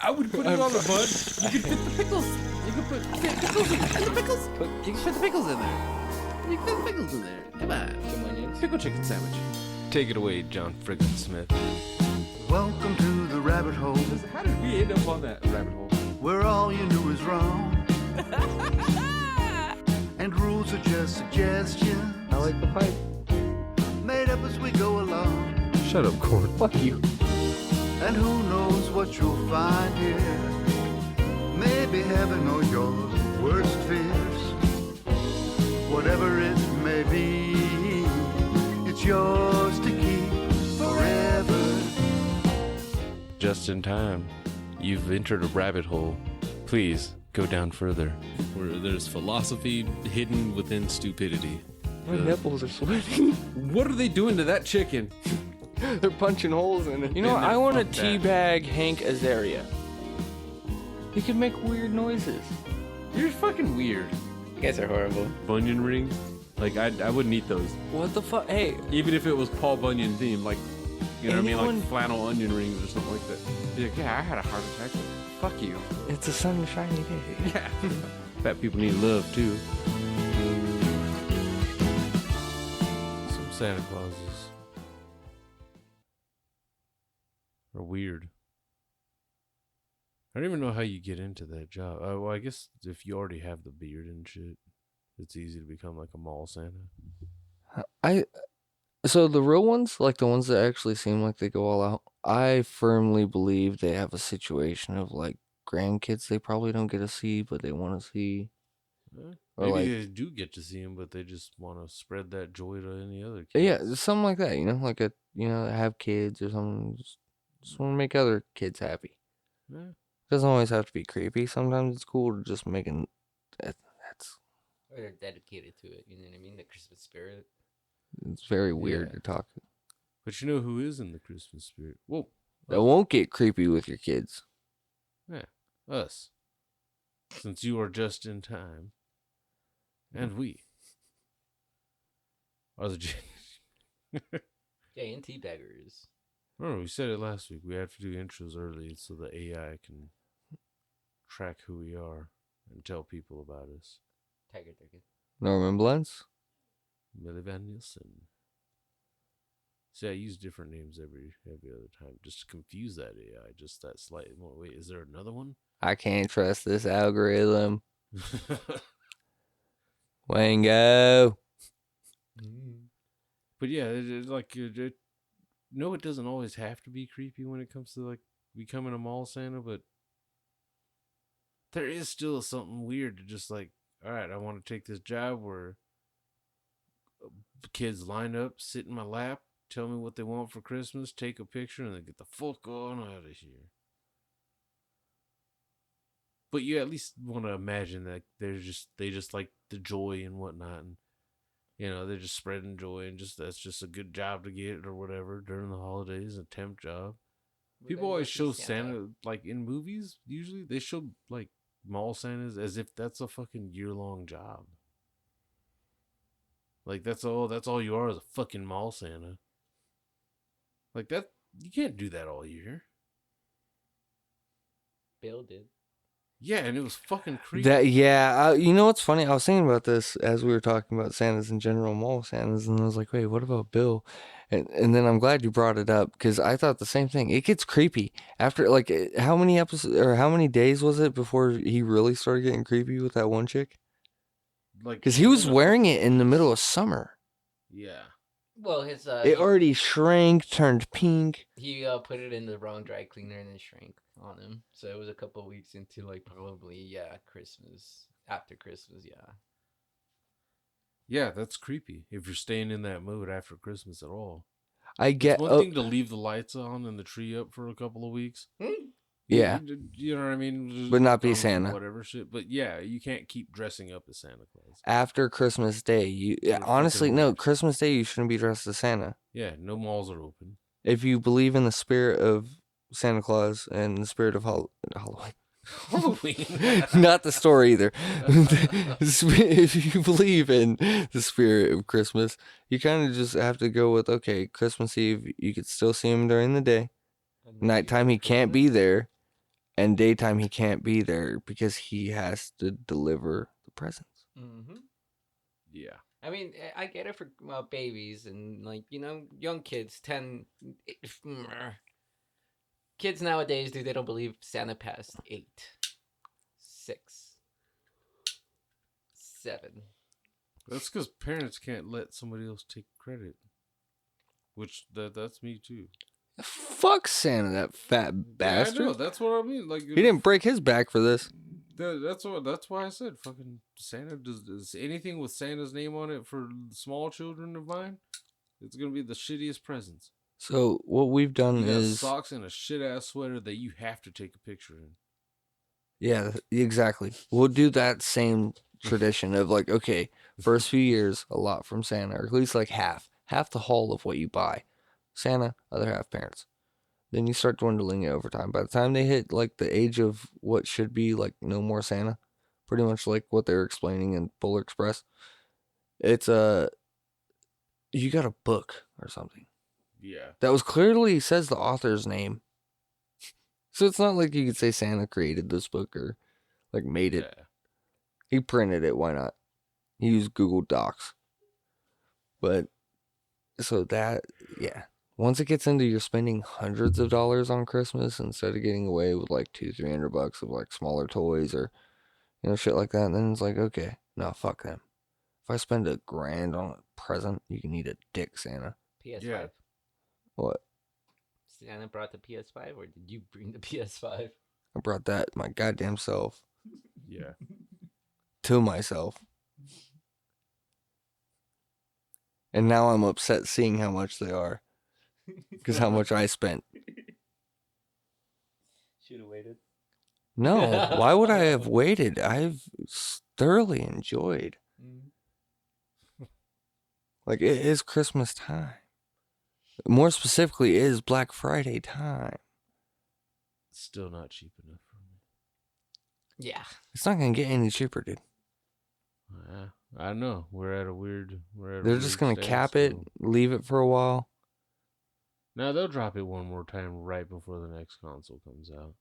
I would put it on the bun. You could fit the pickles. You could put pickles in the pickles. You can fit the pickles in there. You can fit the pickles in there. Come on. Some onions. Pickle chicken sandwich. Take it away, John Frickin Smith. Welcome to the rabbit hole, How did we end up on that rabbit hole? where all you knew is wrong. And rules are just suggestions, I like the pipe. made up as we go along. Shut up, Corn. Fuck you. And who knows what you'll find here. Maybe heaven or your worst fears. Whatever it may be, it's yours to keep forever. Just in time. You've entered a rabbit hole. Please go down further. Where there's philosophy hidden within stupidity. My nipples are sweating. What are they doing to that chicken? They're punching holes in it. You know what? Man, I want to fuck that. teabag Hank Azaria. He can make weird noises. You're fucking weird. You guys are horrible. Bunyan rings? Like, I wouldn't eat those. What the fuck? Hey, Even if it was Paul Bunyan themed, like, you know what I mean? Anyone- Like flannel onion rings or something like that. Be like, yeah, I had a heart attack. Fuck you. it's a sunshiny day. Yeah. Fat people need love, too. Some Santa Clauses are weird. I don't even know how you get into that job. Well, I guess if you already have the beard and shit, it's easy to become like a mall Santa. So the real ones, like the ones that actually seem like they go all out, I firmly believe they have a situation of like grandkids they probably don't get to see, but they want to see. Or Maybe like, they do get to see him, but they just want to spread that joy to any other kids. yeah, something like that. Like have kids or something. Just want to make other kids happy. Yeah. Doesn't always have to be creepy. Sometimes it's cool to just make an. That's Or they're dedicated to it, you know what I mean? The Christmas spirit. it's very weird Yeah. to talk. But you know who is in the Christmas spirit? Whoa. That won't get creepy with your kids. Yeah. Us. Since you are just in time. And we are the Yeah, and teabaggers. Remember, we said it last week. We have to do intros early so the AI can track who we are and tell people about us. Tiger turkey. Norman Blentz. Millie Van Nielsen. See, I use different names every other time just to confuse that AI. Just that slight. Wait, is there another one? I can't trust this algorithm. Wango. But yeah, no, it doesn't always have to be creepy when it comes to like becoming a mall Santa, but there is still something weird to just like, all right, I want to take this job where kids line up, sit in my lap, tell me what they want for Christmas, take a picture, and then get the fuck on out of here. But you at least want to imagine that they just like the joy and whatnot, and they're just spreading joy, and that's just a good job to get or whatever during the holidays, a temp job. People always show Santa like in movies. Usually they show like mall Santas as if that's a fucking year-long job. Like that's all you are is a fucking mall Santa. Like that, you can't do that all year. Bill did. Yeah, and it was fucking creepy. You know what's funny? I was thinking about this as we were talking about Santas in general, mall Santas, and I was like, wait, what about Bill? And then I'm glad you brought it up because I thought the same thing. It gets creepy after like how many episodes or how many days was it before he really started getting creepy with that one chick? Like Because he was wearing it in the middle of summer. Yeah. Well, his It already shrank, turned pink. he put it in the wrong dry cleaner and it shrank on him. So it was a couple of weeks into like probably Christmas, after Christmas, Yeah, that's creepy if you're staying in that mood after Christmas at all. I get It's one thing to leave the lights on and the tree up for a couple of weeks. yeah, You know what I mean? But not be Just Santa. Whatever shit. But yeah, you can't keep dressing up as Santa Claus. after Christmas Day. You're Honestly, fucking no, weird. Christmas Day you shouldn't be dressed as Santa. Yeah, no malls are open. If you believe in the spirit of Santa Claus and the spirit of Halloween. Halloween. Not the story either. If you believe in the spirit of Christmas, you kind of just have to go with, okay, Christmas Eve, you could still see him during the day. Nighttime, he can't be there. and daytime he can't be there because he has to deliver the presents. Mm-hmm. Yeah. I mean, I get it for babies and like young kids. Kids nowadays, dude, they don't believe Santa passed 8, 6, 7. That's because parents can't let somebody else take credit. Which that's me too. Fuck Santa, that fat bastard. Yeah, I know. That's what I mean. Like He didn't break his back for this. That's why I said fucking Santa does anything with Santa's name on it for small children of mine. It's gonna be the shittiest presents. So what we've done You got is socks and a shit ass sweater that you have to take a picture in. yeah, exactly. We'll do that same tradition of like, okay, first few years, a lot from Santa, or at least like half the haul of what you buy. Santa, other half parents. Then you start dwindling it over time. By the time they hit like the age of what should be like no more Santa, pretty much like what they're explaining in Polar Express, it's you got a book or something Yeah. that was clearly says the author's name. So it's not like you could say Santa created this book or like made it. Yeah. He printed it. Why not? He used Google Docs. But so that, yeah. Once it gets into you're spending hundreds of dollars on Christmas instead of getting away with like $200-300 of like smaller toys or shit like that, then it's like, okay, no, fuck them. If I spend $1,000 on a present, you can eat a dick, Santa. PS5. Yeah. What? Santa brought the PS5, or did you bring the PS5? I brought that my goddamn self Yeah. to myself. And now I'm upset seeing how much they are. Because how much I spent. Should have waited. No, why would I have waited? I've thoroughly enjoyed. Like, it is Christmas time. More specifically, it is Black Friday time. Still not cheap enough for me. Yeah. It's not going to get any cheaper, dude. I know. They're just going to cap it, leave it for a while. No, they'll drop it one more time right before the next console comes out.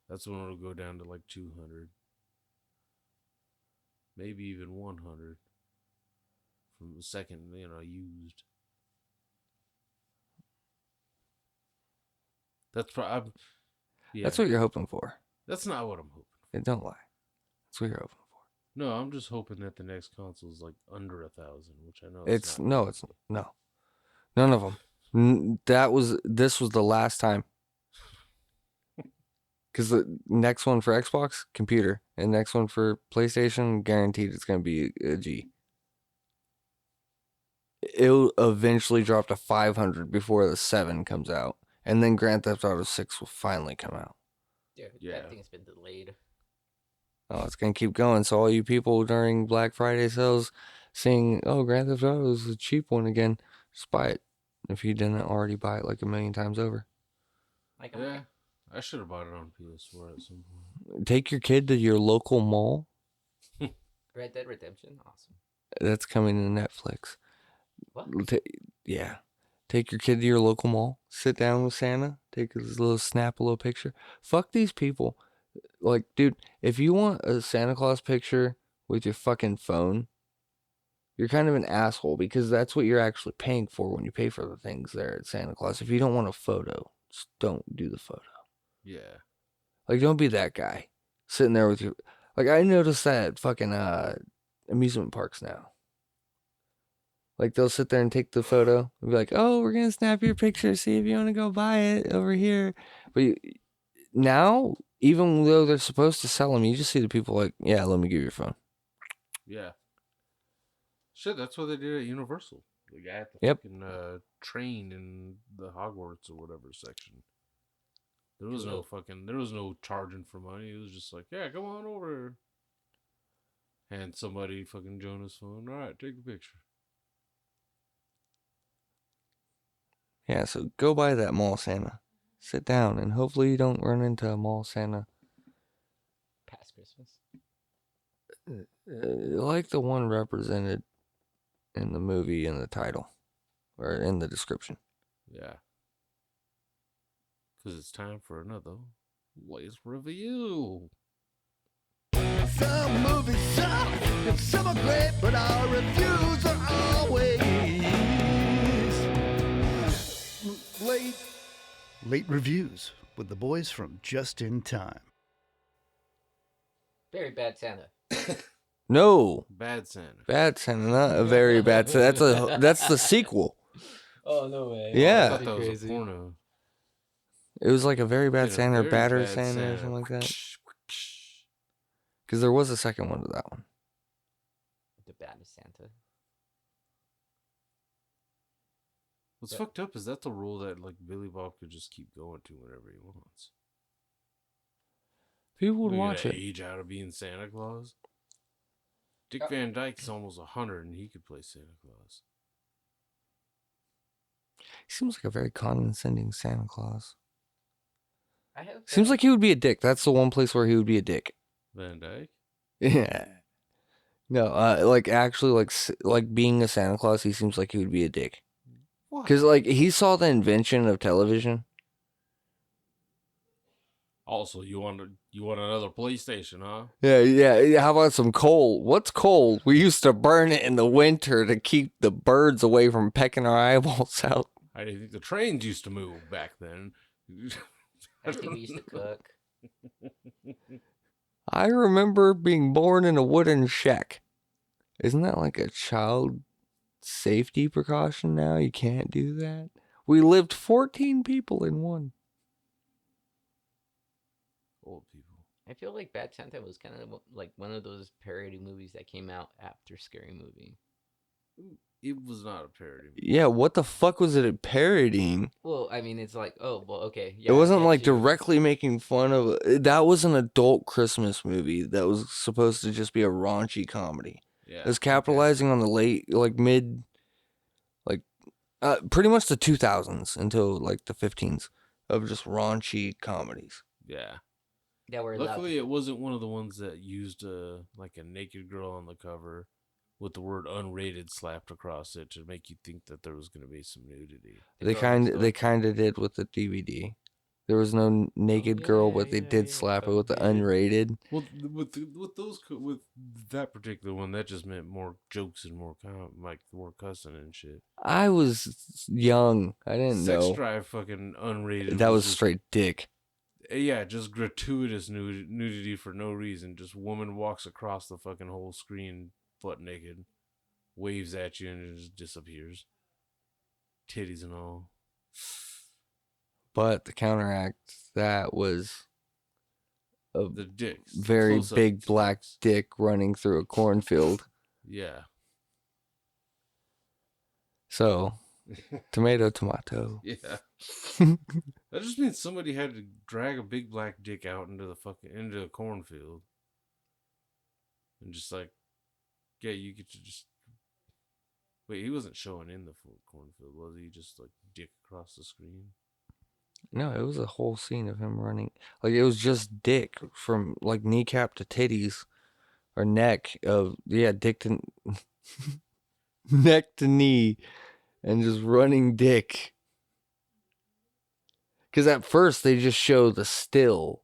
That's when it'll go down to like 200. Maybe even 100. From the second, used. That's probably... Yeah. That's what you're hoping for. That's not what I'm hoping for. Don't lie. That's what you're hoping for. No, I'm just hoping that the next console is like under 1,000, which I know It's not. no. None of them. This was the last time. Because the next one for Xbox, computer. And next one for PlayStation, guaranteed it's going to be a G. It'll eventually drop to 500 before the 7 comes out. And then Grand Theft Auto 6 will finally come out. Dude, Yeah. that thing's been delayed. Oh, it's going to keep going. So all you people during Black Friday sales seeing, oh, Grand Theft Auto is a cheap one again, just buy it. If you didn't already buy it like a million times over. Like, Yeah, I should have bought it on PS4 at some point. Take your kid to your local mall. Red Dead Redemption, awesome. That's coming to Netflix. What? Yeah. Take your kid to your local mall. Sit down with Santa. Take his little snap a little picture. Fuck these people. Like, dude, if you want a Santa Claus picture with your fucking phone, you're kind of an asshole because that's what you're actually paying for when you pay for the things there at Santa Claus. If you don't want a photo, just don't do the photo. Yeah. Like, don't be that guy sitting there with your... Like, I noticed that at fucking amusement parks now. Like, they'll sit there and take the photo and be like, oh, we're going to snap your picture. See if you want to go buy it over here. But now, even though they're supposed to sell them, you just see the people like, yeah, let me give you your phone. Yeah. Shit, that's what they did at Universal. The guy at the fucking train in the Hogwarts or whatever section. There was no charging for money. It was just like, yeah, come on over. Hand somebody fucking Jonah's phone. All right, take a picture. Yeah, so go by that mall Santa. Sit down, and hopefully you don't run into a mall Santa. Past Christmas. Like the one represented in the movie in the title. Or in the description. Yeah. Because it's time for another Let's review. Some movies suck and some are great, but our reviews are always late. Late reviews with the boys from Just in Time. Very bad Santa. No, Bad Santa. Bad Santa, not a very bad Santa. That's the sequel. Oh no way! Yeah. I thought that was a porno. It was like a very bad Did a Santa or very badder bad Santa or something like that. Because there was a second one to that one. The baddest Santa. What's fucked up is that's a rule that like Billy Bob could just keep going to whenever he wants. People would Look at watch that it. age out of being Santa Claus. Dick Van Dyke's almost 100 and he could play Santa Claus. He seems like a very condescending Santa Claus. I have. Seems like he would be a dick. That's the one place where he would be a dick. Van Dyke? Yeah. No, like actually, like being a Santa Claus, he seems like he would be a dick. What? Because like he saw the invention of television. Also, you want another PlayStation, huh? Yeah. How about some coal? What's coal? We used to burn it in the winter to keep the birds away from pecking our eyeballs out. I didn't think the trains used to move back then. I think we used to cook. I remember being born in a wooden shack. Isn't that like a child safety precaution now? You can't do that. We lived 14 people in one. Old people. I feel like Bad Santa was kind of like one of those parody movies that came out after Scary Movie. It was not a parody. Yeah, what the fuck was it parodying? Well, I mean, it's like, oh, well, okay. It wasn't I like get you. directly making fun of. That was an adult Christmas movie that was supposed to just be a raunchy comedy. Yeah. It was capitalizing on the late, like mid, like pretty much the 2000s until like the 15s of just raunchy comedies. Yeah. That were Luckily, it wasn't one of the ones that used like a naked girl on the cover with the word unrated slapped across it to make you think that there was going to be some nudity. They kind of did with the DVD. There was no naked girl, but they did slap it with the unrated. Well, with that particular one, that just meant more jokes and more more cussing and shit. I was young. I didn't know. Sex Drive fucking unrated. That was just, straight dick. Yeah, just gratuitous nudity for no reason. Just woman walks across the fucking whole screen butt naked, waves at you, and it just disappears. Titties and all. But the counteract that was a The dicks. very Close-up big black dicks. dick running through a cornfield. Yeah. So, tomato. Yeah. That just means somebody had to drag a big black dick out into a cornfield. And just like, yeah, you get to just. Wait, he wasn't showing in the full cornfield, was he? Just like dick across the screen? No, it was a whole scene of him running. Like, it was just dick from, like, kneecap to titties. Or neck of, dick to... neck to knee. And just running dick. Because at first, they just show the still.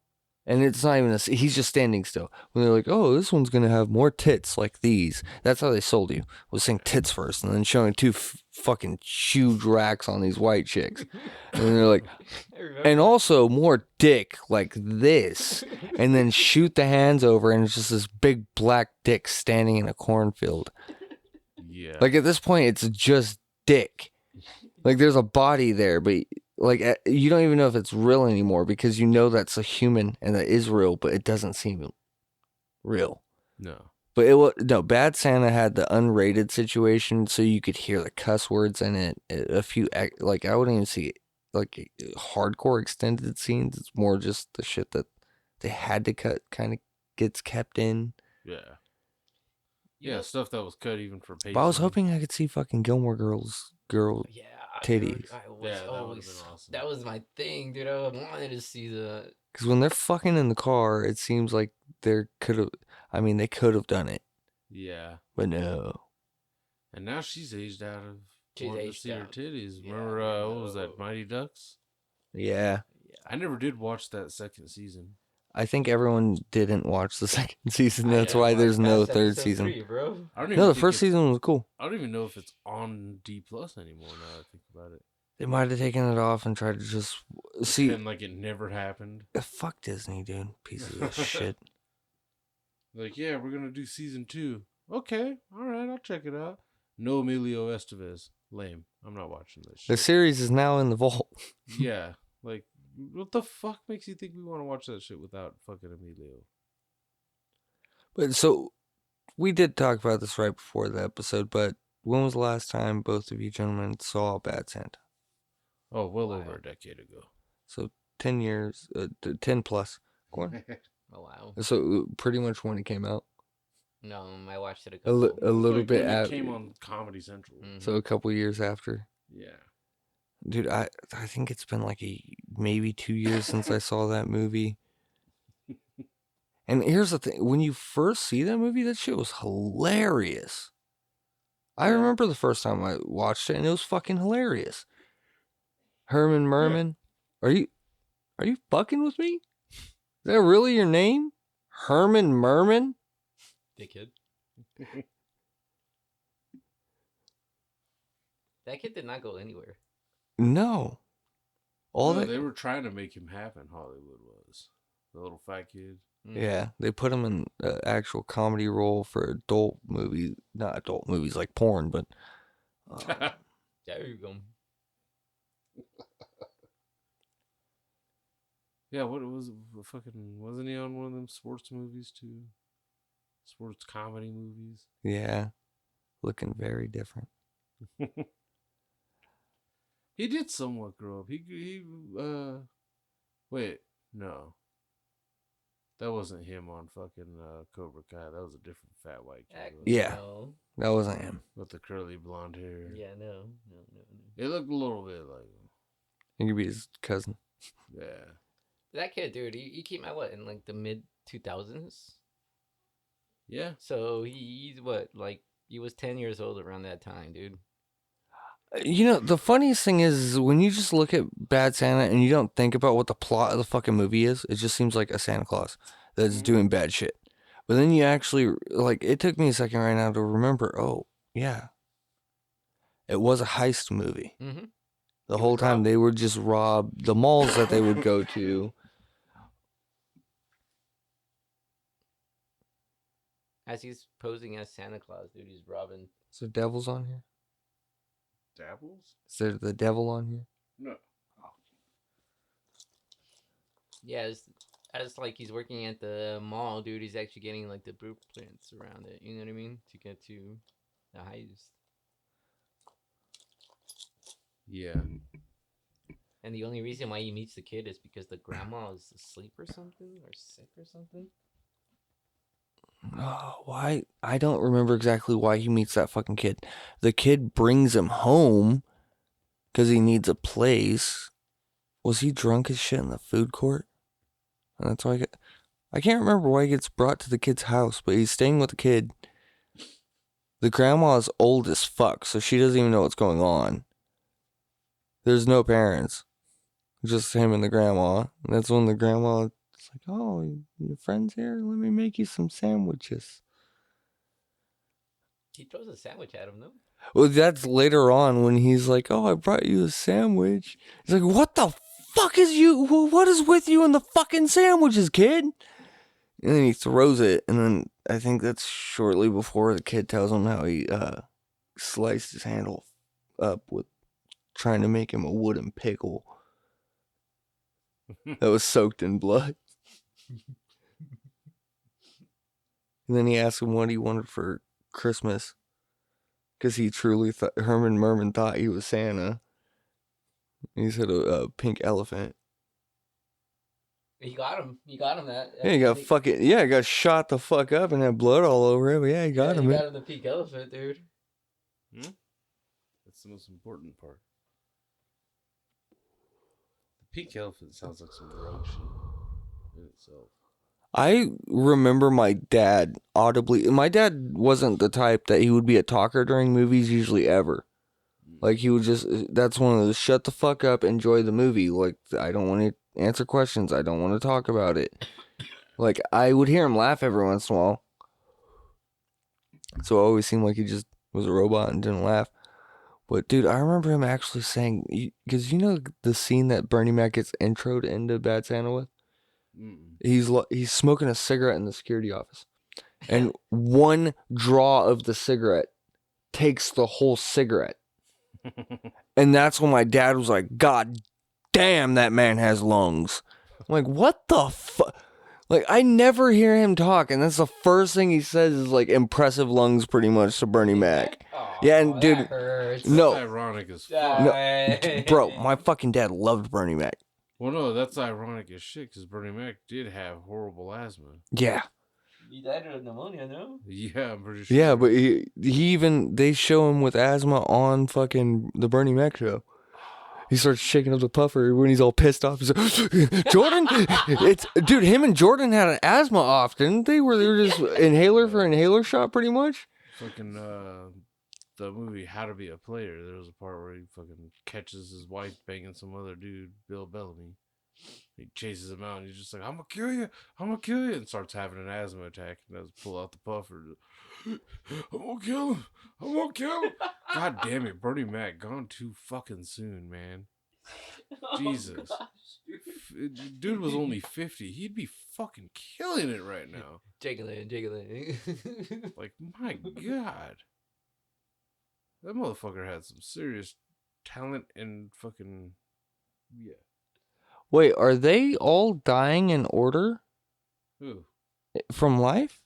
And it's not even he's just standing still. When they're like, oh, this one's going to have more tits like these. That's how they sold you. Was saying tits first and then showing two fucking huge racks on these white chicks. And they're like, and also more dick like this. And then shoot the hands over and it's just this big black dick standing in a cornfield. Yeah. Like at this point, it's just dick. Like there's a body there, but... like, you don't even know if it's real anymore because you know that's a human and that is real, but it doesn't seem real. No. But Bad Santa had the unrated situation, so you could hear the cuss words in it. A few, like, I wouldn't even see, like, hardcore extended scenes. It's more just the shit that they had to cut kind of gets kept in. Yeah. Yeah, stuff that was cut even for pacing. But I was hoping I could see fucking Gilmore Girls Yeah, titties. I was Yeah, that would've always, been awesome. That was my thing, dude. I wanted to see that. Because when they're fucking in the car, it seems like they could have done it. Yeah. But no. And now she's aged out of She's wanting to aged see her out. titties. Yeah, Remember, I what was know. that, Mighty Ducks? Yeah. I never did watch that second season. I think everyone didn't watch the second season. That's didn't why watch there's no past third episode season. 3, bro. I don't even No, the think first it's- season was cool. I don't even know if it's on D Plus anymore. Now that I think about it, They might have taken it off and tried to just see. pretend like it never happened. Fuck Disney, dude. Pieces of shit. Like, yeah, we're gonna do season 2. Okay, all right, I'll check it out. No Emilio Estevez, lame. I'm not watching this The shit. series is now in the vault. Yeah, like, what the fuck makes you think we want to watch that shit without fucking Emilio? But so we did talk about this right before the episode, but when was the last time both of you gentlemen saw Bad Santa? Oh, well over a decade ago. So 10 years, 10 plus. Corn. Oh wow. So pretty much when it came out. No, I watched it A little Like, bit when it after. came on Comedy Central. So a couple years after. Yeah. Dude, I think it's been like maybe 2 years since I saw that movie. And here's the thing. When you first see that movie, that shit was hilarious. I remember the first time I watched it, and it was fucking hilarious. Herman Merman. Are you fucking with me? Is that really your name? Herman Merman? Dickhead. That kid did not go anywhere. No. They were trying to make him happen, Hollywood was. The little fat kid. Yeah, they put him in an actual comedy role for adult movies. Not adult movies like porn, but... There you go. Yeah, what was fucking... Wasn't he on one of them sports movies, too? Sports comedy movies? Yeah. Looking very different. He did somewhat grow up. Wait, no. That wasn't him on fucking Cobra Kai. That was a different fat white kid. wasn't it? Yeah. No. That wasn't him. With the curly blonde hair. Yeah, no. It looked a little bit like him. He could be his cousin. Yeah. That kid, dude, he came out what in like the mid 2000s. Yeah. So he's what, like he was 10 years old around that time, dude. You know, the funniest thing is when you just look at Bad Santa and you don't think about what the plot of the fucking movie is, it just seems like a Santa Claus that's doing bad shit. But then you actually, like, it took me a second right now to remember, oh, yeah. It was a heist movie. Mm-hmm. The whole time they would just rob the malls that they would go to. As he's posing as Santa Claus, dude, he's robbing. Is there devils on here? Dabbles? Is there the devil on here? No. Yeah, as like he's working at the mall, dude, he's actually getting like the blueprints around it. You know what I mean? To get to the heist. Yeah. And the only reason why he meets the kid is because the grandma is asleep or something, or sick or something. Oh, why? I don't remember exactly why he meets that fucking kid. The kid brings him home because he needs a place. Was he drunk as shit in the food court? And that's why I can't remember why he gets brought to the kid's house, but he's staying with the kid. The grandma's old as fuck, so she doesn't even know what's going on. There's no parents. Just him and the grandma. And that's when the grandma... It's like, oh, your friend's here? Let me make you some sandwiches. He throws a sandwich at him, though. Well, that's later on when he's like, oh, I brought you a sandwich. He's like, what the fuck is you? What is with you and the fucking sandwiches, kid? And then he throws it. And then I think that's shortly before the kid tells him how he sliced his handle up with trying to make him a wooden pickle that was soaked in blood. And then he asked him what he wanted for Christmas. Because he truly thought, Herman Merman thought he was Santa. He said a pink elephant. He got him. He got him that. Yeah, he got fucking, he got shot the fuck up and had blood all over it. But yeah, he got him. He got him the pink elephant, dude. That's the most important part. The pink elephant sounds like some drug shit in itself. I remember my dad audibly. My dad wasn't the type that he would be a talker during movies usually ever. Like he would just, that's one of those shut the fuck up, enjoy the movie. Like I don't want to answer questions. I don't want to talk about it. Like, I would hear him laugh every once in a while. So it always seemed like he just was a robot and didn't laugh. But, dude, I remember him actually saying, because you know the scene that Bernie Mac gets introed into Bad Santa with? He's smoking a cigarette in the security office. And one draw of the cigarette takes the whole cigarette. And that's when my dad was like, God damn, that man has lungs. I'm like, what the fuck? Like, I never hear him talk, and that's the first thing he says is, like, impressive lungs pretty much to Bernie Mac. Yeah, and dude, hurts. no. That's ironic as fuck. No, bro, my fucking dad loved Bernie Mac. Well, no, that's ironic as shit because Bernie Mac did have horrible asthma. Yeah. He died of pneumonia, no? Yeah, I'm pretty sure. Yeah, but they show him with asthma on fucking the Bernie Mac show. He starts shaking up the puffer when he's all pissed off. He's like, Jordan, dude. Him and Jordan had an asthma off, didn't they? Where they were just inhaler for inhaler shot, pretty much. Fucking the movie How to Be a Player. There was a part where he fucking catches his wife banging some other dude, Bill Bellamy. He chases him out, and he's just like, "I'm gonna kill you, I'm gonna kill you," and starts having an asthma attack. And does pull out the puffer. I'm gonna kill him. I'm gonna kill him. God damn it, Bernie Mac gone too fucking soon, man. Jesus. Dude was only 50. He'd be fucking killing it right now. Jiggling. Like, my God. That motherfucker had some serious talent and fucking... Yeah. Wait, are they all dying in order? Who? From life?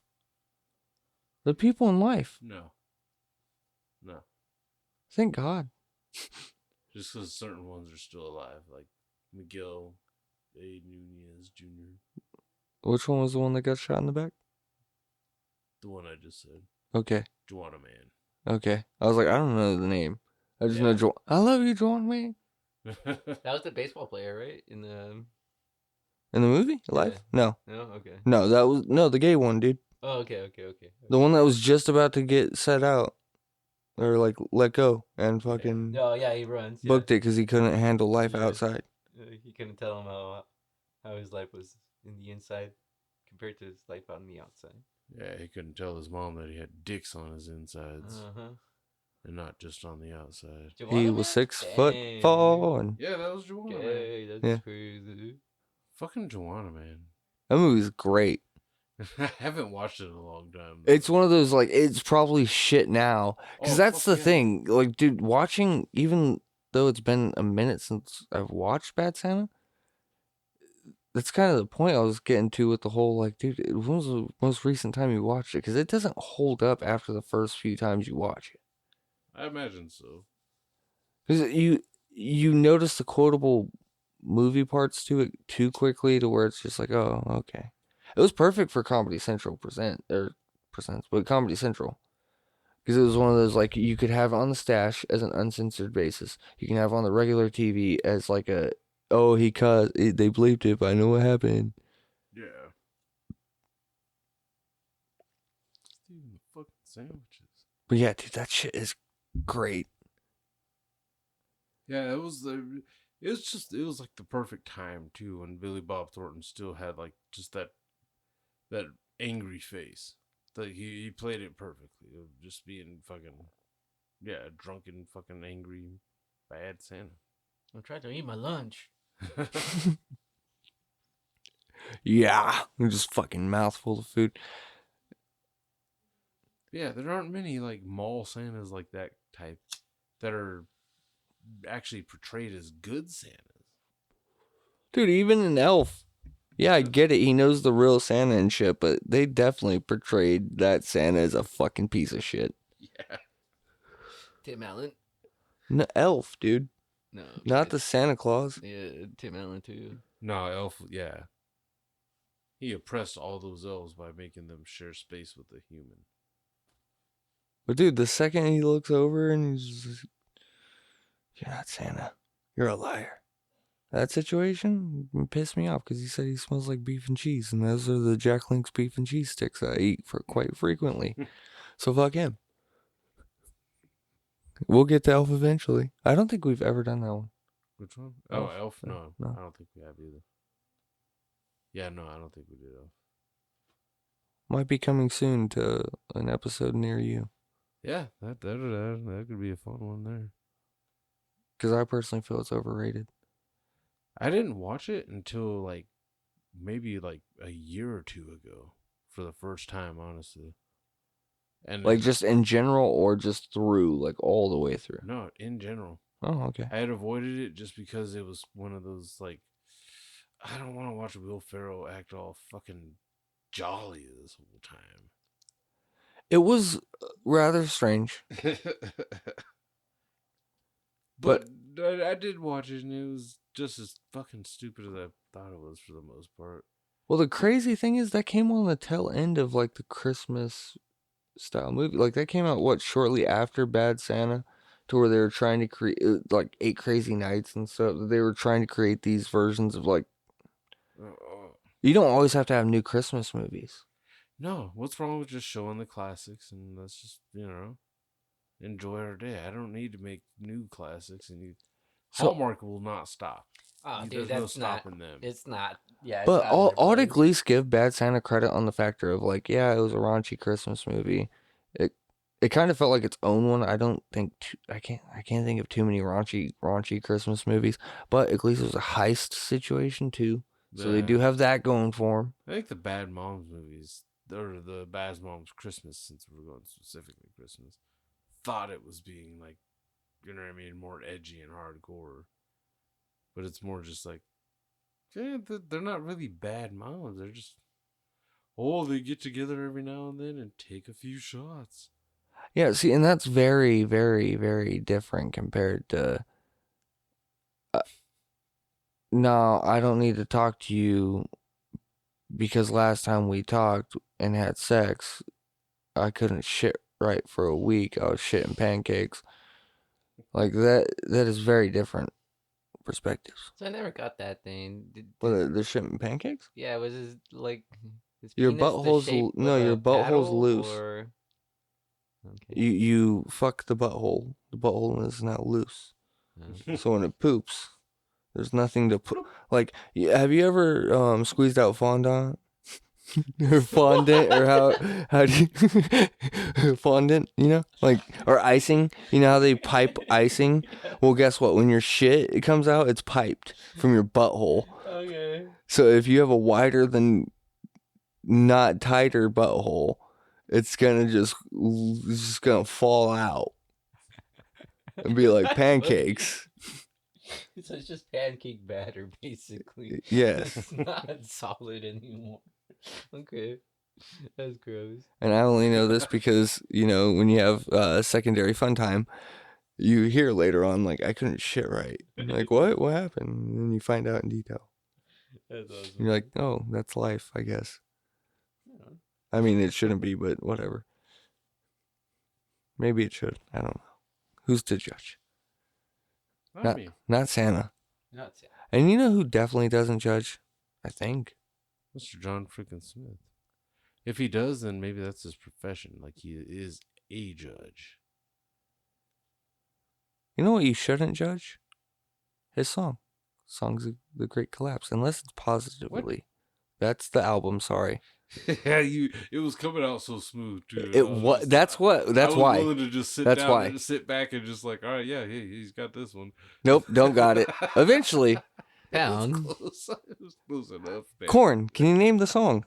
The people in life. No. Thank God. Just because certain ones are still alive, like Miguel A. Nunez Jr. Which one was the one that got shot in the back? The one I just said. Okay. Juana Man. Okay. I was like, I don't know the name. I just know I love you, Juan Man. That was the baseball player, right? In the movie? Life? Yeah. No. No, okay. No, the gay one, dude. Oh, okay. The one that was just about to get set out. Or, like, let go. And fucking Oh, yeah, he runs. booked it because he couldn't handle life outside. He couldn't tell him how his life was in the inside compared to his life on the outside. Yeah, he couldn't tell his mom that he had dicks on his insides. And not just on the outside. He was 6 foot tall. And yeah, that was Juana Man. Okay, that's crazy. Fucking Juana Man. that movie's great. I haven't watched it in a long time. It's one of those, like, it's probably shit now. Because that's the thing. Like, dude, watching, even though it's been a minute since I've watched Bad Santa, that's kind of the point I was getting to with the whole, like, dude, when was the most recent time you watched it? Because it doesn't hold up after the first few times you watch it. I imagine so. Because you notice the quotable movie parts to it too quickly to where it's just like, oh, okay. It was perfect for Comedy Central but Comedy Central. Because it was one of those, like, you could have on the stash as an uncensored basis. You can have on the regular TV as, like, they bleeped it, but I know what happened. Yeah. Stealing the fucking sandwiches. But yeah, dude, that shit is great. Yeah, it was like the perfect time too when Billy Bob Thornton still had like just that angry face. Like he played it perfectly of just being fucking drunken fucking angry bad Santa. I'm trying to eat my lunch. Yeah, just fucking mouthful of food. Yeah, there aren't many like mall Santas like that type that are actually portrayed as good Santas. Dude, even an Elf. Yeah, I get it. He knows the real Santa and shit, but they definitely portrayed that Santa as a fucking piece of shit. Yeah. Tim Allen? No, Elf, dude. No. Not the Santa Claus. Yeah, Tim Allen too. No, Elf, yeah. He oppressed all those elves by making them share space with the human. But dude, the second he looks over and he's just, you're not Santa. You're a liar. That situation pissed me off because he said he smells like beef and cheese, and those are the Jack Link's beef and cheese sticks that I eat for quite frequently. So fuck him. We'll get to Elf eventually. I don't think we've ever done that one. Which one? Elf. Oh, Elf? No, No. I don't think we have either. Yeah, no, I don't think we did. Might be coming soon to an episode near you. Yeah, that could be a fun one there. Because I personally feel it's overrated. I didn't watch it until like maybe like a year or two ago for the first time, honestly. And Like just in general or just through, like all the way through? no, in general, Oh, okay. I had avoided it just because it was one of those like I don't want to watch Will Ferrell act all fucking jolly this whole time. It was rather strange. But I did watch it, and it was just as fucking stupid as I thought it was for the most part. Well, the crazy thing is that came on the tail end of like the Christmas style movie. Like that came out shortly after Bad Santa, to where they were trying to create like 8 Crazy Nights and stuff. They were trying to create these versions of like you don't always have to have new Christmas movies. No, what's wrong with just showing the classics and let's just enjoy our day? I don't need to make new classics, and Hallmark will not stop. Oh, There's dude, no that's not. stopping them. It's not. Yeah, it's But not in their I'd at place. least give Bad Santa credit on the factor of like, yeah, it was a raunchy Christmas movie. It kind of felt like its own one. I don't think I can't think of too many raunchy Christmas movies. But at least it was a heist situation too, so they do have that going for them. I think the Bad Moms movies, or the Bad Moms Christmas, since we're going specifically Christmas, thought it was being like, you know what I mean, more edgy and hardcore. But it's more just like, yeah, they're not really bad moms. They're just, they get together every now and then and take a few shots. Yeah, see, and that's very, very, very different compared to. No, I don't need to talk to you because last time we talked and had sex, I couldn't shit right for a week. I was shitting pancakes. Like that is very different perspectives. So I never got that thing. Well, they're shitting pancakes? Yeah, was his like his Your penis the butthole's shape no, of your a butthole's paddle, loose. Or... Okay. You fuck the butthole. The butthole is now loose. So when it poops, there's nothing to put. Like, have you ever squeezed out fondant? Or fondant, or how do you fondant? You know, like, or icing. You know how they pipe icing? Well, guess what? When your shit it comes out, it's piped from your butthole. Okay. So if you have a wider than not tighter butthole, it's just gonna fall out and be like pancakes. So it's just pancake batter, basically. Yes. It's not solid anymore. Okay. That's gross. And I only know this because, when you have a secondary fun time, you hear later on, like, I couldn't shit right. Like, what? What happened? And then you find out in detail. That's awesome. You're like, oh, that's life, I guess. I mean, it shouldn't be, but whatever. Maybe it should. I don't know. Who's to judge? Not me. Not Santa. Not Santa. And you know who definitely doesn't judge? I think. Mr. John Frickin Smith. If he does, then maybe that's his profession. Like, he is a judge. You know what you shouldn't judge? His song. Song's The Great Collapse. Unless it's positively. What? That's the album, sorry. Yeah, it was coming out so smooth too. That's why. I was willing to just sit down and sit back and just like, all right, yeah, he's got this one. Nope, don't got it. Eventually. Pound. It was close enough. Man. Corn, can you name the song?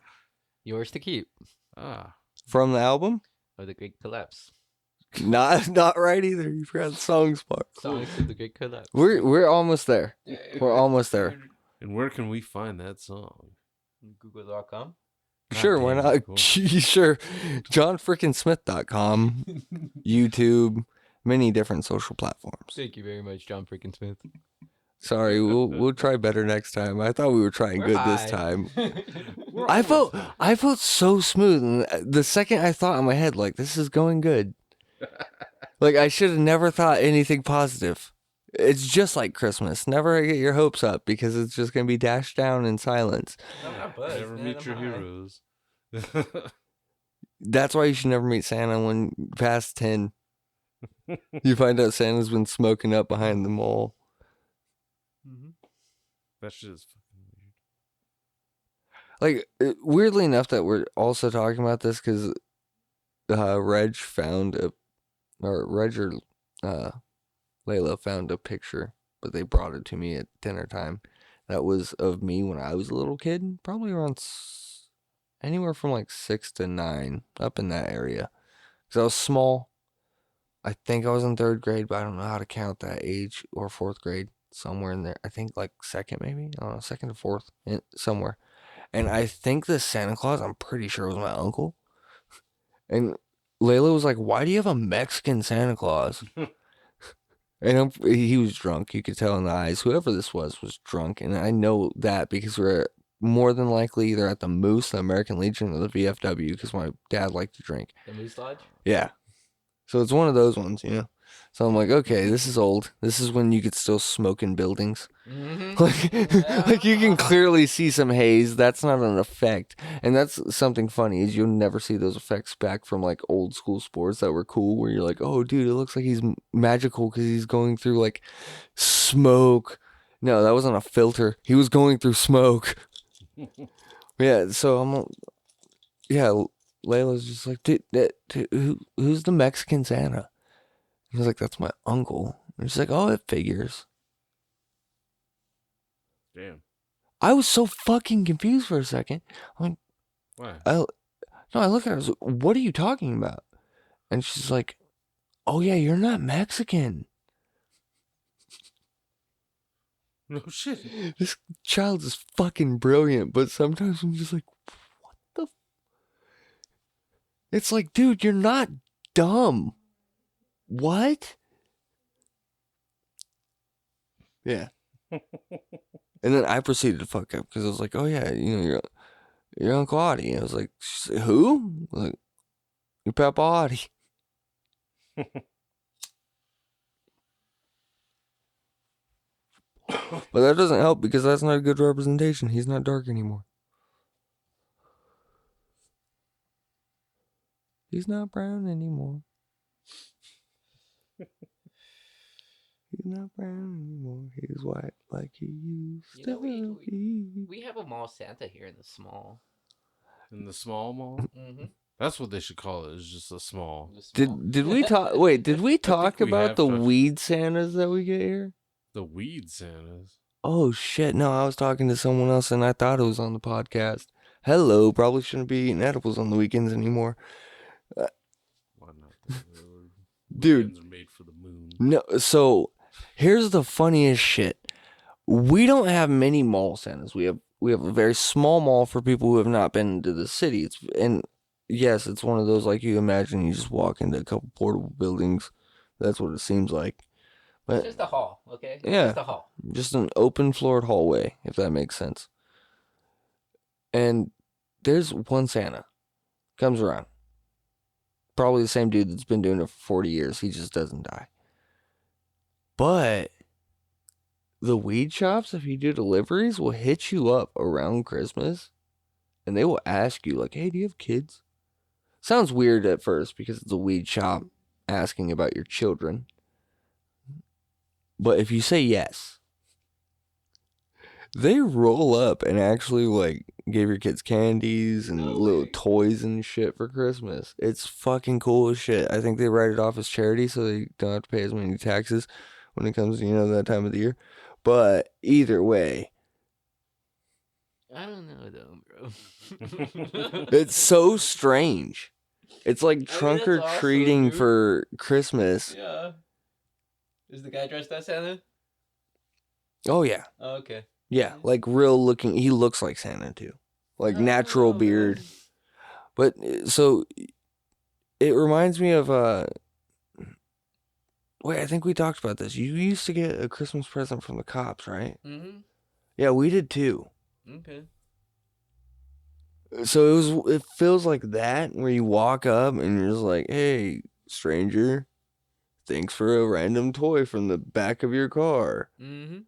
Yours to keep. From the album? Or The Great Collapse. Not right either. You forgot the songs part. Songs of The Great Collapse. We're almost there. We're almost there. And where can we find that song? Google.com. Sure, why not? Cool. Sure. JohnFrickinSmith.com, YouTube, many different social platforms. Thank you very much, John Frickin Smith. Sorry, we'll try better next time. I thought we were trying good this time. I felt so smooth, and the second I thought in my head, like, this is going good. Like, I should have never thought anything positive. It's just like Christmas. Never get your hopes up because it's just going to be dashed down in silence. Never meet your heroes. That's why you should never meet Santa when past 10. You find out Santa's been smoking up behind the mall. That shit is fucking weird. Like, weirdly enough that we're also talking about this because Reg or Layla found a picture, but they brought it to me at dinner time. That was of me when I was a little kid, probably around anywhere from like 6 to 9, up in that area. Because I was small. I think I was in 3rd grade, but I don't know how to count that age, or 4th grade, somewhere in there. I think like 2nd, maybe? I don't know, 2nd to 4th, somewhere. And I think the Santa Claus, I'm pretty sure, was my uncle. And Layla was like, "Why do you have a Mexican Santa Claus?" And he was drunk. You could tell in the eyes. Whoever this was drunk. And I know that because we're more than likely either at the Moose, the American Legion, or the VFW, because my dad liked to drink. The Moose Lodge? Yeah. So it's one of those ones, you know? So I'm like, okay, this is old. This is when you could still smoke in buildings. Like you can clearly see some haze. That's not an effect. And that's something funny is you'll never see those effects back from like old school sports that were cool where you're like, oh dude, it looks like he's magical because he's going through like smoke. No, that wasn't a filter. He was going through smoke. Yeah, so Layla's just like, dude, who's the Mexican Santa? I was like, that's my uncle. And she's like, oh, it figures. Damn. I was so fucking confused for a second. I'm like, Why? I look at her, I was like, what are you talking about? And she's like, oh yeah, you're not Mexican. No shit. This child is fucking brilliant, but sometimes I'm just like, what the? It's like, dude, you're not dumb. What? Yeah. And then I proceeded to fuck up because I was like, oh yeah, you know, your Uncle Audie. And I was like, who? I was like, your Papa Audie. But that doesn't help because that's not a good representation. He's not dark anymore. He's not brown anymore. He's not brown anymore. He's white like he used to be. We have a mall Santa here in the small. In the small mall? Mm-hmm. That's what they should call it. It's just a small. Did we talk? Wait, did we talk we about have the talked- weed Santas that we get here? The weed Santas. Oh shit! No, I was talking to someone else and I thought it was on the podcast. Hello, probably shouldn't be eating edibles on the weekends anymore. Why not? Dude. Weekends are made for the moon. No, so here's the funniest shit. We don't have many mall Santas. We have a very small mall for people who have not been to the city. Yes, it's one of those like you imagine you just walk into a couple portable buildings. That's what it seems like. But It's just a hall, okay? Yeah. Just a hall. just an open floored hallway, if that makes sense. And there's one Santa comes around. Probably the same dude that's been doing it for 40 years. He just doesn't die. But the weed shops, if you do deliveries, will hit you up around Christmas and they will ask you, like, hey, do you have kids? Sounds weird at first because it's a weed shop asking about your children. But if you say yes, they roll up and actually like give your kids candies and little toys and shit for Christmas. It's fucking cool as shit. I think they write it off as charity so they don't have to pay as many taxes when it comes to, that time of the year. But either way, I don't know though, bro. it's so strange. It's like trunk that's or awesome, treating dude. for Christmas. Yeah. Is the guy dressed as Santa? Oh yeah. Oh, okay. Yeah, like real looking. He looks like Santa too. Like natural Oh, beard. man. But so it reminds me of wait, I think we talked about this. You used to get a Christmas present from the cops, right? Mm-hmm. Yeah, we did too. Okay. So it feels like that where you walk up and you're just like, "Hey, stranger, thanks for a random toy from the back of your car." Mm-hmm.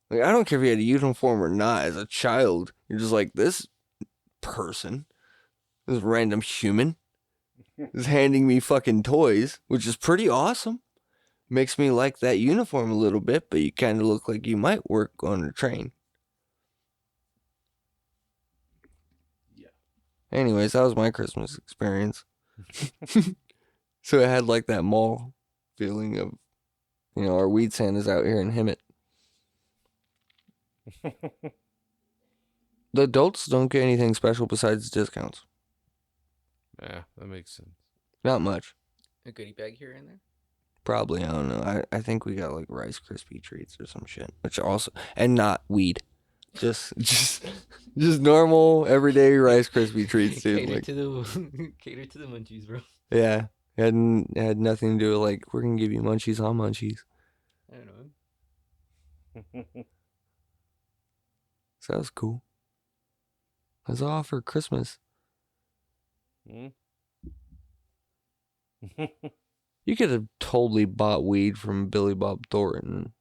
Like I don't care if you had a uniform or not. As a child, you're just like, this person, this random human, is handing me fucking toys, which is pretty awesome. Makes me like that uniform a little bit, but you kind of look like you might work on a train. Anyways, that was my Christmas experience. So it had like that mall feeling of, our weed Santa's out here in Hemet. The adults don't get anything special besides discounts. Yeah, that makes sense. Not much. A goodie bag here and there. Probably, I don't know. I think we got like Rice Krispie treats or some shit, which also, and not weed. Just normal everyday Rice Krispie treats, dude. Cater Like, to the cater to the munchies, bro. yeah, had nothing to do with like we're gonna give you munchies on munchies. I don't know. So that was cool. That's all for Christmas. You could have totally bought weed from Billy Bob Thornton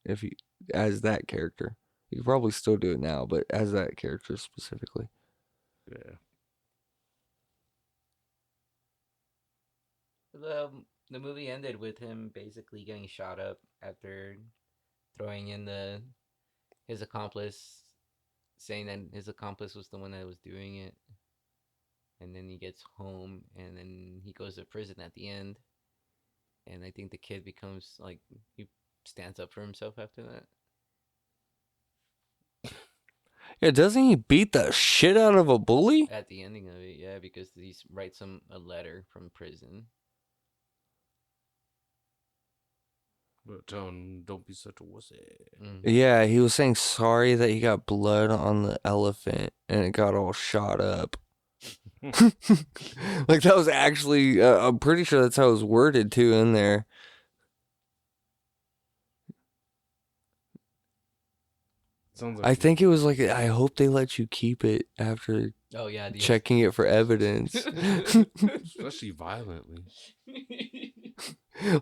if you as that character. You could probably still do it now, but as that character specifically. Yeah. The movie ended with him basically getting shot up after throwing in his accomplice, saying that his accomplice was the one that was doing it. And then he gets home, and then he goes to prison at the end. And I think the kid becomes like he stands up for himself after that. Yeah, doesn't he beat the shit out of a bully? At the ending of it, yeah, because he writes him a letter from prison. But tell him, don't be such a wussy. Mm. Yeah, he was saying sorry that he got blood on the elephant and it got all shot up. Like that was actually, I'm pretty sure that's how it was worded too in there. Sounds like I think it was like, I hope they let you keep it after Oh yeah, checking it for evidence. especially violently.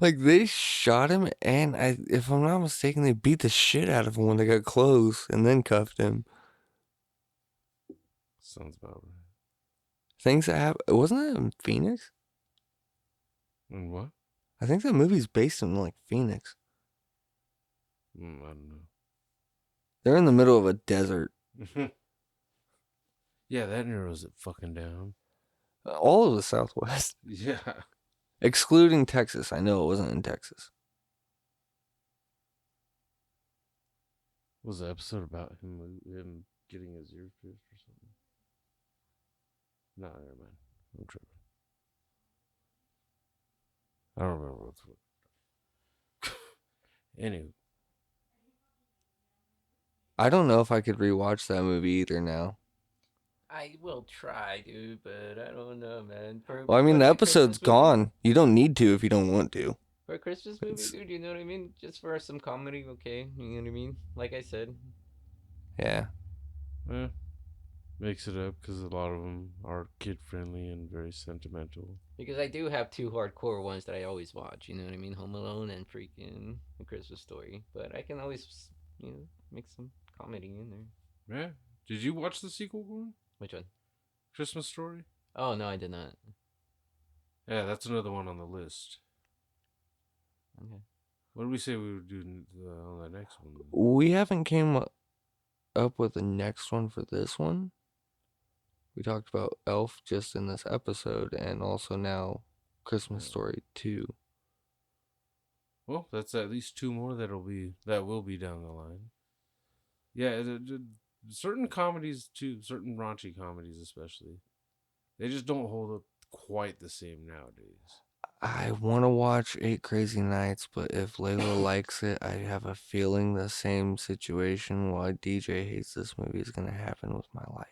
Like they shot him, and if I'm not mistaken, they beat the shit out of him when they got close and then cuffed him. Sounds about right. Things that happen, wasn't that in Phoenix? And what? I think that movie's based in like Phoenix. I don't know. They're in the middle of a desert. Yeah, that narrows it fucking down. All of the Southwest. Yeah. Excluding Texas. I know it wasn't in Texas. Was the episode about him getting his ears pierced or something? No, never mind. I'm tripping. I don't remember what's what. Anyway. I don't know if I could rewatch that movie either now. I will try, dude, but I don't know, man. Well, I mean, the a episode's Christmas movie- gone. You don't need to if you don't want to. For a Christmas movie, dude, you know what I mean? Just for some comedy, okay? You know what I mean? Like I said. Yeah. Mix it up because a lot of them are kid friendly and very sentimental. Because I do have two hardcore ones that I always watch, you know what I mean? Home Alone and freaking A Christmas Story. But I can always, mix some comedy in there. Yeah. Did you watch the sequel one? Which one? Christmas Story? Oh, no, I did not. Yeah, that's another one on the list. Okay. What did we say we would do on the next one? We haven't came up with the next one for this one. We talked about Elf just in this episode, and also now Christmas Story 2. Well, that's at least two more that will be down the line. Yeah, certain comedies too, certain raunchy comedies especially, they just don't hold up quite the same nowadays. I want to watch 8 Crazy Nights, but if Layla likes it, I have a feeling the same situation why DJ hates this movie is going to happen with my life.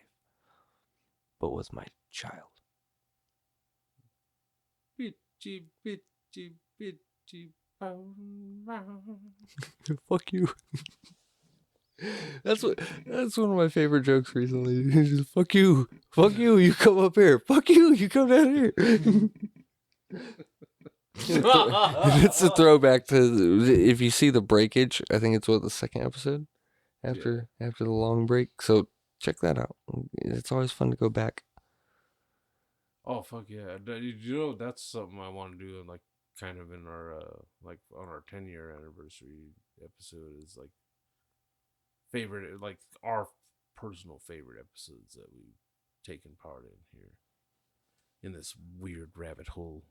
But with my child. Bitchy, bitchy, bitchy, Fuck you. That's one of my favorite jokes recently. Just, fuck you. Fuck you, you come up here. Fuck you, you come down here. It's a throwback to, if you see the breakage, I think it's the second episode after the long break. So check that out. It's always fun to go back. Oh fuck yeah! You know that's something I want to do, and like kind of in our like on our 10-year anniversary episode is like favorite, like our personal favorite episodes that we taking part in here in this weird rabbit hole.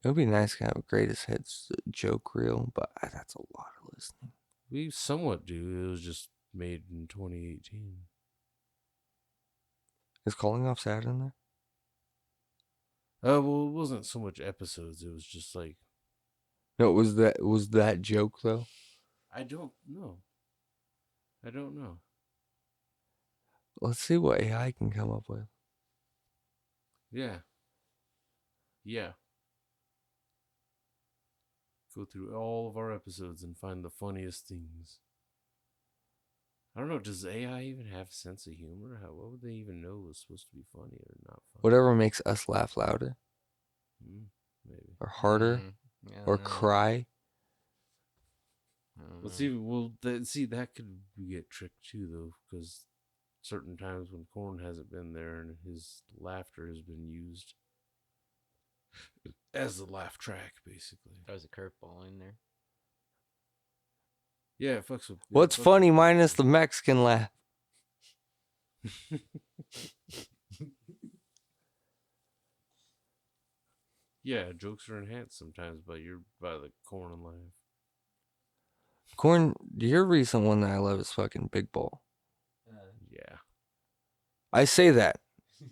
It would be nice to have a greatest hits joke reel, but that's a lot of listening. We somewhat do. It was just made in 2018. Is Calling Off Sad in there? Well, it wasn't so much episodes. It was just like No, was that joke though? I don't know. Let's see what AI can come up with. Yeah. Go through all of our episodes and find the funniest things. I don't know. Does AI even have a sense of humor? What would they even know was supposed to be funny or not funny? Whatever makes us laugh louder Maybe. or harder I don't or know. cry. I don't Well, know. that could get tricked too, though, because certain times when Korn hasn't been there and his laughter has been used as the laugh track, basically. There was a curveball in there. Yeah, it fucks with. What's funny minus the Mexican laugh? Yeah, jokes are enhanced sometimes by the Korn and laugh. Corn, your recent one that I love is fucking Big Ball. Yeah. I say that.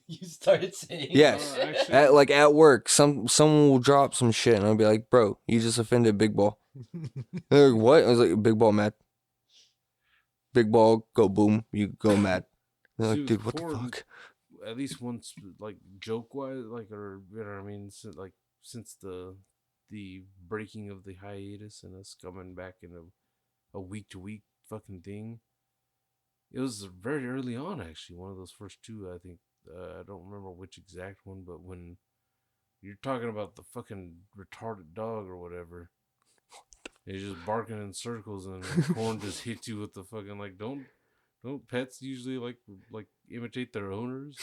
You started saying Yes. Actually- At work, someone will drop some shit and I'll be like, bro, you just offended Big Ball. They're like, what? I was like, Big Ball mad. Big Ball, go boom, you go mad. They're See, like, with dude, what the Korn, fuck? At least once, like joke wise, like, or you know what I mean, since the breaking of the hiatus and us coming back in a week to week fucking thing. It was very early on, actually. One of those first two, I think. I don't remember which exact one, but when you're talking about the fucking retarded dog or whatever, he's just barking in circles, and Korn just hits you with the fucking like, don't pets usually like imitate their owners?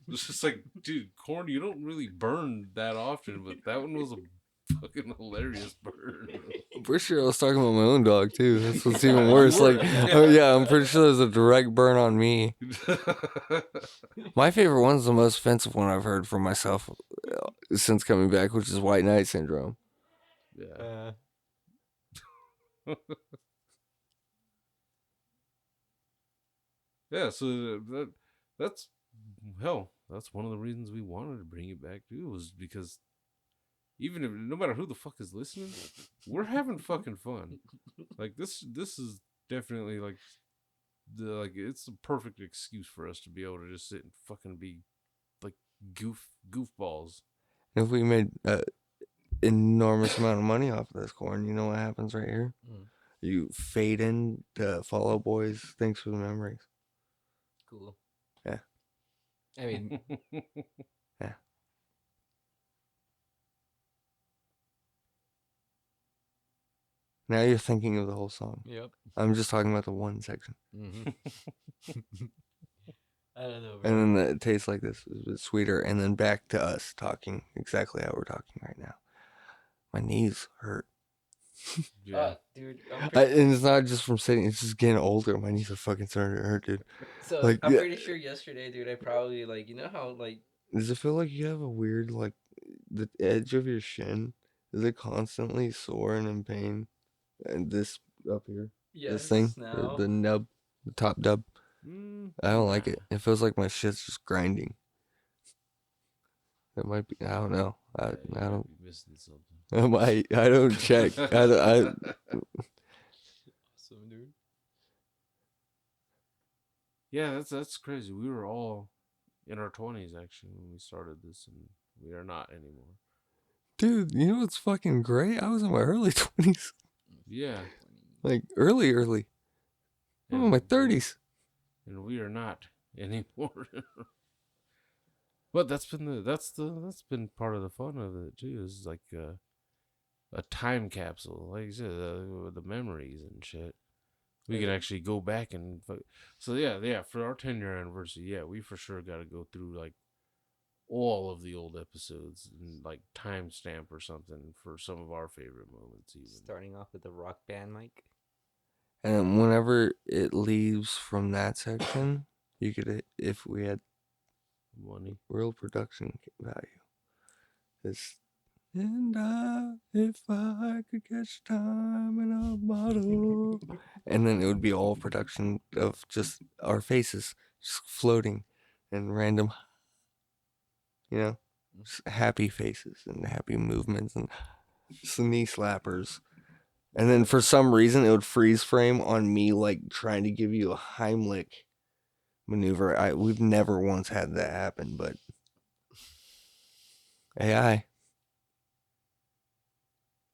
It's just like, dude, Korn, you don't really burn that often, but that one was a fucking hilarious burn. I'm pretty sure I was talking about my own dog too. That's what's even worse. Like, oh yeah, I'm pretty sure there's a direct burn on me. My favorite one's the most offensive one I've heard from myself since coming back, which is White Knight Syndrome. Yeah. Yeah, so that's one of the reasons we wanted to bring it back too, was because even if no matter who the fuck is listening, we're having fucking fun. Like this is definitely like it's a perfect excuse for us to be able to just sit and fucking be like goofballs. And if we made an enormous amount of money off of this Corn, you know what happens right here? You fade in to Fall Out Boys. Thanks for the memories. Cool. Yeah. I mean, Yeah. Now you're thinking of the whole song. yep. I'm just talking about the one section. Mm-hmm. I don't know. And then it tastes like this. It's a bit sweeter. And then back to us talking exactly how we're talking right now. My knees hurt. Yeah. Dude. And it's not just from sitting. It's just getting older. My knees are fucking starting to hurt, dude. So like, I'm yeah. pretty sure yesterday, dude, I probably like, you know how like. Does it feel like you have a weird, like, the edge of your shin? Is it constantly sore and in pain? And this up here? This thing? Now. The nub? The top dub? I don't like it. It feels like my shit's just grinding. It might be. I don't know. I don't. Be missing something. I don't check. I Awesome, dude. Yeah, that's crazy. We were all in our 20s actually when we started this, and we are not anymore. Dude, you know what's fucking great? I was in my early 20s. Yeah. Like early. I'm in my 30s. And we are not anymore. But that's been part of the fun of it too. Is like a time capsule, like you said, the memories and shit. We can actually go back and so yeah. For our 10-year anniversary, yeah, we for sure got to go through like all of the old episodes and like timestamp or something for some of our favorite moments. Even Starting off with the rock band mic. And then whenever it leaves from that section, you could, if we had Money. real production value, it's, and if I could catch time in a bottle, and then it would be all production of just our faces just floating and random, just happy faces and happy movements and knee slappers. And then for some reason, it would freeze frame on me, like trying to give you a Heimlich maneuver. We've never once had that happen, but AI,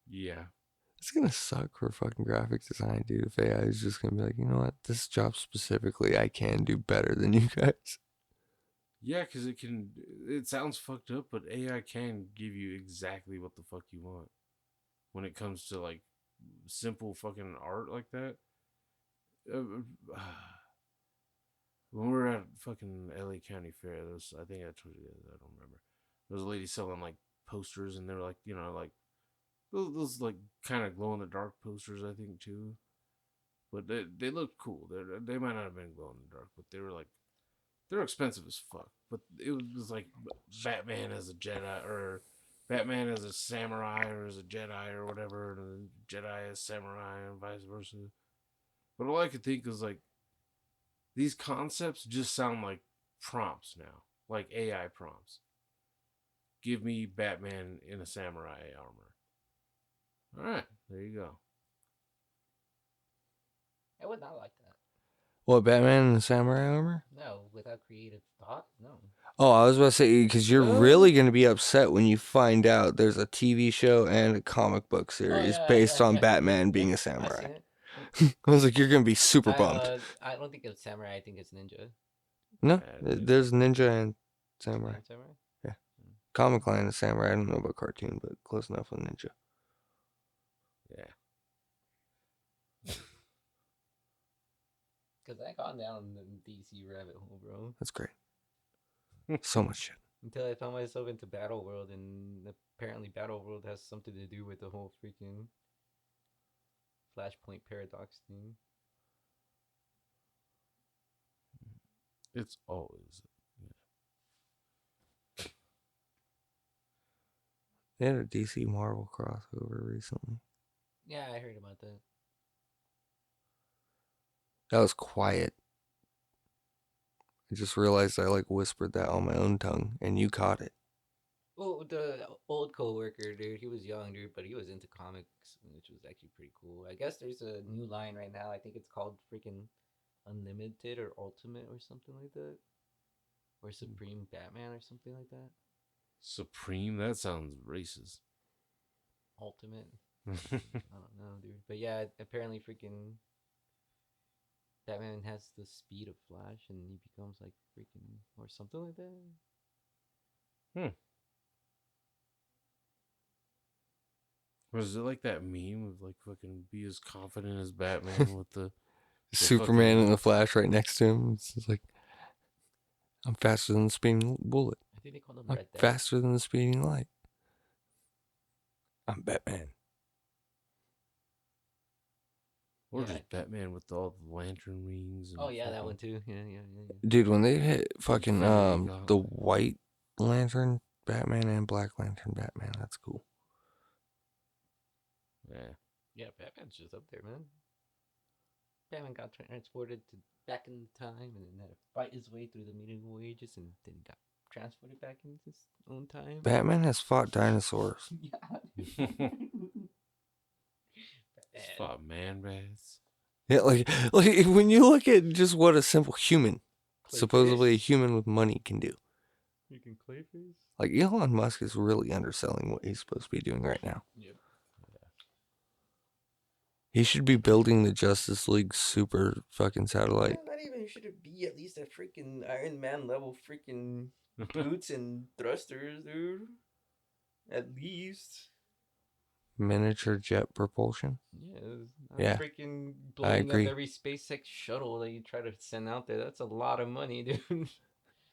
Yeah. it's gonna suck for fucking graphic design, dude. If AI is just gonna be like, you know what, this job specifically, I can do better than you guys. Yeah, because it sounds fucked up, but AI can give you exactly what the fuck you want when it comes to like simple fucking art like that. When we were at fucking LA County Fair, there was, I think I told you that, I don't remember. There was a lady selling like posters, and they were like, like those like kind of glow in the dark posters, I think too. But they looked cool. They might not have been glow in the dark, but they're expensive as fuck. But it was like Batman as a Jedi, or Batman as a samurai, or as a Jedi, or whatever, and Jedi as samurai, and vice versa. But all I could think was like, these concepts just sound like prompts now, like AI prompts. Give me Batman in a samurai armor. All right, there you go. I would not like that. What, Batman in the samurai armor? No, without creative thought, no. Oh, I was about to say, because you're really going to be upset when you find out there's a TV show and a comic book series based on Batman being a I've samurai. seen it. I was like, you're going to be super bummed. I don't think it's samurai. I think it's ninja. No, there's ninja and samurai. And samurai. Yeah. Comic line is samurai. I don't know about cartoon, but close enough with ninja. Yeah. Because I gone down the DC rabbit hole, bro. That's great. So much shit. Until I found myself into Battle World, and apparently Battle World has something to do with the whole freaking Flashpoint paradox thing. It's always. Yeah. They had a DC Marvel crossover recently. Yeah, I heard about that. That was quiet. I just realized I like whispered that on my own tongue, and you caught it. Well, the old coworker, dude, he was young, dude, but he was into comics, which was actually pretty cool. I guess there's a new line right now. I think it's called freaking Unlimited or Ultimate or something like that, or Supreme Batman or something like that. Supreme? That sounds racist. Ultimate? I don't know, dude. But yeah, apparently freaking Batman has the speed of Flash, and he becomes like freaking or something like that. Was it like that meme of like fucking be as confident as Batman with the Superman and the Flash right next to him? It's just like, I'm faster than the speeding bullet. I think they call them I'm Red Death. faster than the speeding light. I'm Batman. Or just Batman with all the lantern rings. And that one too. Yeah. Dude, when they hit fucking the white lantern Batman and black lantern Batman, that's cool. Yeah, Batman's just up there, man. Batman got transported to back in time, and then had to fight his way through the medieval ages, and then got transported back into his own time. Batman has fought dinosaurs. Yeah. He's fought man bats. Yeah, like when you look at just what a simple human, supposedly a human with money, can do. You can Clayface? Like, Elon Musk is really underselling what he's supposed to be doing right now. Yep. He should be building the Justice League super fucking satellite. Yeah, not even should it be at least a freaking Iron Man level freaking boots and thrusters, dude. At least. Miniature jet propulsion. Yeah. Freaking blowing up every SpaceX shuttle that you try to send out there. That's a lot of money, dude.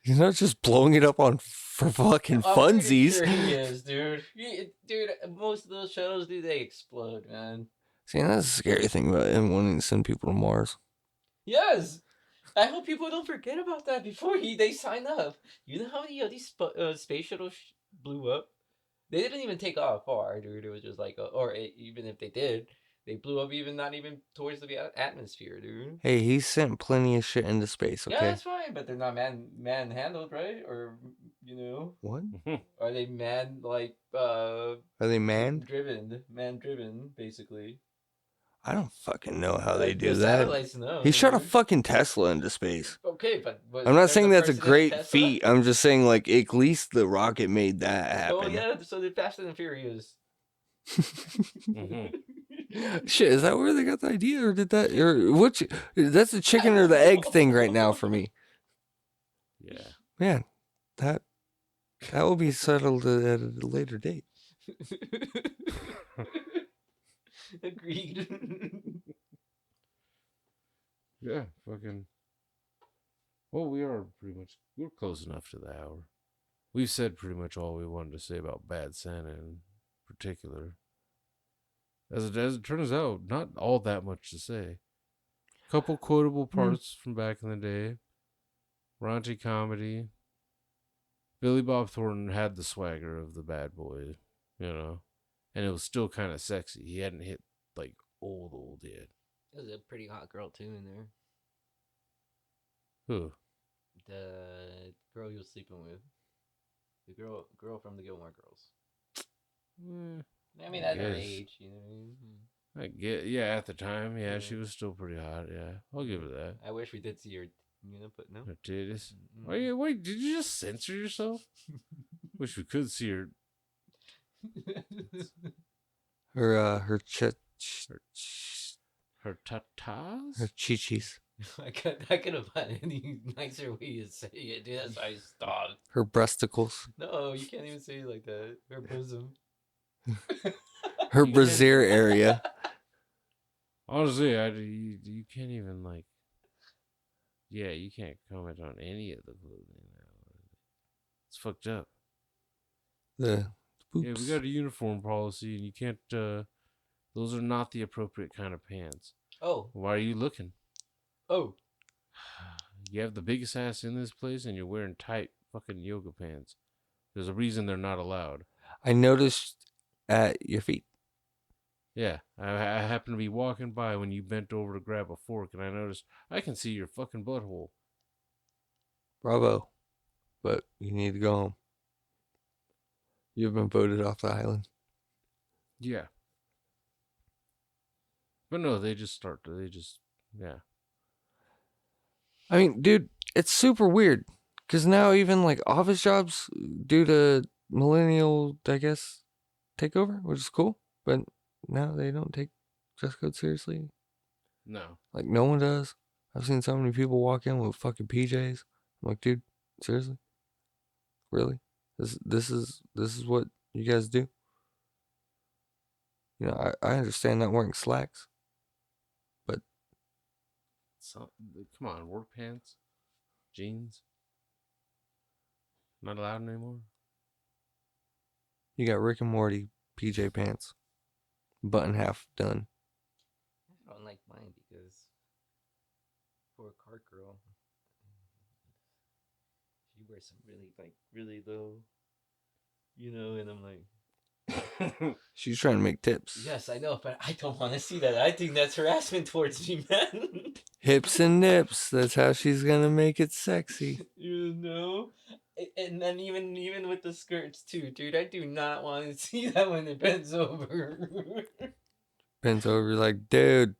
He's not just blowing it up for fucking funsies. Sure he is, dude. Dude, most of those shuttles, dude, they explode, man. See, that's the scary thing about him wanting to send people to Mars. Yes. I hope people don't forget about that before they sign up. You know how many of these space shuttles blew up? They didn't even take off far, dude. It was just like, even if they did, they blew up not even towards the atmosphere, dude. Hey, he sent plenty of shit into space, Yeah, okay? that's fine, but they're not man handled, right? Or What? are they Are they manned? man driven, basically? I don't fucking know how they The do that. satellites know. He shot a Dude. fucking Tesla into space. Okay, but I'm not there's saying that's a person in the great Tesla? feat. I'm just saying, like, at least the rocket made that happen. Oh yeah, so they're Fast and Furious. Shit, is that where they got the idea, or did that, or which? That's the chicken or the egg thing right now for me. Yeah. Man, that will be settled at a later date. Agreed. Yeah, fucking. Well, we're close enough to the hour. We've said pretty much all we wanted to say about Bad Santa in particular. As it turns out, not all that much to say. Couple quotable parts from back in the day. Raunchy comedy. Billy Bob Thornton had the swagger of the bad boy, and it was still kind of sexy. He hadn't hit like old yet. There's a pretty hot girl too in there. Who? The girl he was sleeping with. The girl from the Gilmore Girls. I mean, at her age, you know what I mean? I get, yeah, at the time, yeah, she was still pretty hot. Yeah, I'll give her that. I wish we did see her, but no. Her titties. Wait, did you just censor yourself? Wish we could see her. Her tatas? Her chichis. I could have found any nicer way to say it, dude. That's why I stopped. Her breasticles. No, you can't even say it like that. Her bosom. Her brassiere area. Honestly, you can't even like. Yeah, you can't comment on any of the clothing now. It's fucked up. The boots. Yeah, we got a uniform policy, and you can't. Those are not the appropriate kind of pants. Oh. Why are you looking? Oh. You have the biggest ass in this place, and you're wearing tight fucking yoga pants. There's a reason they're not allowed. I noticed at your feet. Yeah, I happened to be walking by when you bent over to grab a fork, and I noticed I can see your fucking butthole. Bravo. But you need to go home. You've been voted off the island. Yeah. But no, yeah. I mean, dude, it's super weird. Because now even like office jobs, due to millennial, I guess, takeover, which is cool. But now they don't take dress code seriously. No. Like, no one does. I've seen so many people walk in with fucking PJs. I'm like, dude, seriously? Really? This is what you guys do? You know, I understand not wearing slacks. But So, come on, work pants? Jeans? Not allowed anymore? you got Rick and Morty PJ pants. Button half done. I don't like mine because for a cart girl, she wears some really low, and I'm like, She's trying to make tips. yes, I know, but I don't want to see that. I think that's harassment towards me, man. Hips and nips. That's how she's gonna make it sexy. And then even with the skirts too, dude. I do not want to see that when it bends over. Bends over like, dude.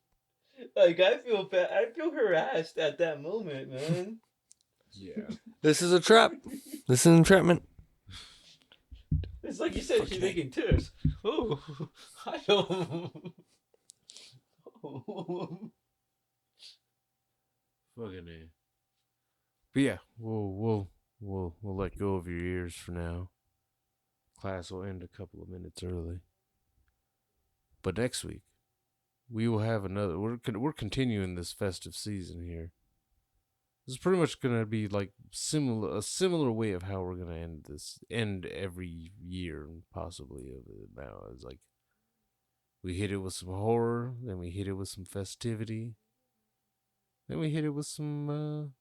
Like, I feel bad. I feel harassed at that moment, man. Yeah. This is a trap. This is entrapment. It's like you said, she's making tips. Oh, I don't. Oh. Fucking A. But yeah, we'll let go of your ears for now. Class will end a couple of minutes early. But next week, we will have another. We're continuing this festive season here. This is pretty much gonna be like a similar way of how we're gonna end every year, possibly of it now. It's like We hit it with some horror, then we hit it with some festivity, then we hit it with some.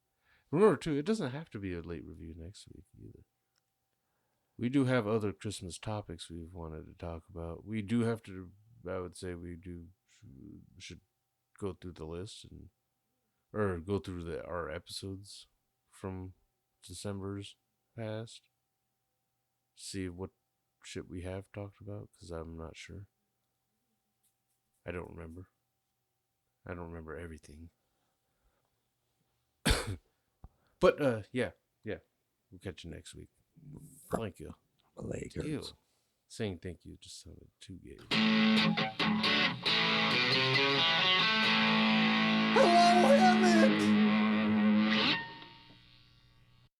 Remember, too, it doesn't have to be a late review next week either. We do have other Christmas topics we've wanted to talk about. We do have to, I would say, should go through the list or go through our episodes from December's past. See what shit we have talked about, because I'm not sure. I don't remember. I don't remember everything. But yeah. We'll catch you next week. Thank you. Lakers. Ew. Saying thank you just sounded too gay. Hello, Hammond!